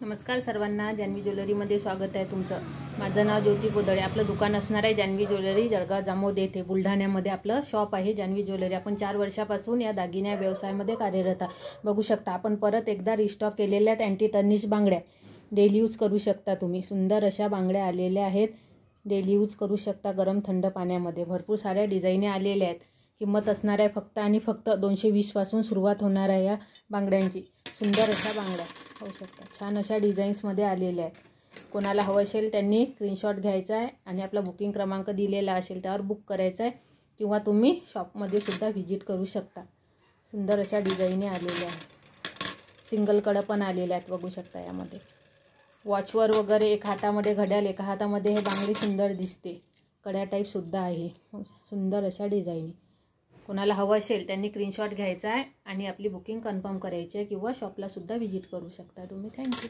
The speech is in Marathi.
नमस्कार सर्वांना, जान्हवी ज्वेलरीमध्ये स्वागत आहे तुमचं। माझं नाव ज्योती पोदळे। आपलं दुकान असणार आहे जान्हवी ज्वेलरी, जळगाव जामोद येथे बुलढाण्यामध्ये आपलं शॉप आहे जान्हवी ज्वेलरी। आपण 4 वर्षापासून या दागिन्या व्यवसायामध्ये कार्यरत आहोत। बघू शकता आपण परत एकदा रिस्टॉक केलेल्या अँटी टर्निश बांगड्या डेली यूज करू शकता तुम्ही। सुंदर अशा बांगड्या आलेल्या आहेत, डेली यूज करू शकता गरम थंड पाण्यामध्ये। भरपूर साऱ्या डिझाईन आलेल्या आहेत। किंमत असणार आहे फक्त आणि फक्त 220 पासून सुरुवात होणार आहे या बांगड्यांची। सुंदर अशा बांगड्या होऊ शकता, छान अशा डिझाईन्स मध्ये आलेल्या आहेत। कोणाला हवं असेल त्यांनी स्क्रीनशॉट घ्यायचा आहे आणि आपला बुकिंग क्रमांक दिलेला असेल त्यावर बुक करायचा आहे, किंवा तुम्ही शॉपमध्ये सुद्धा व्हिजिट करू शकता। सुंदर अशा डिझाईन आलेल्या आहेत, सिंगल कडं पण आलेल्या आहेत बघू शकता। यामध्ये वॉचवर वगैरे एक हातामध्ये घड्याळ, एका हातामध्ये हे बांगडी सुंदर दिसते। कड्या टाईप सुद्धा आहे, सुंदर अशा डिझाईन। कोणाला हवं असेल त्यांनी स्क्रीनशॉट घ्यायचा आहे आणि आपली बुकिंग कन्फर्म करायची आहे, किंवा शॉपला सुद्धा व्हिजिट करू शकता तुम्ही। थँक्यू।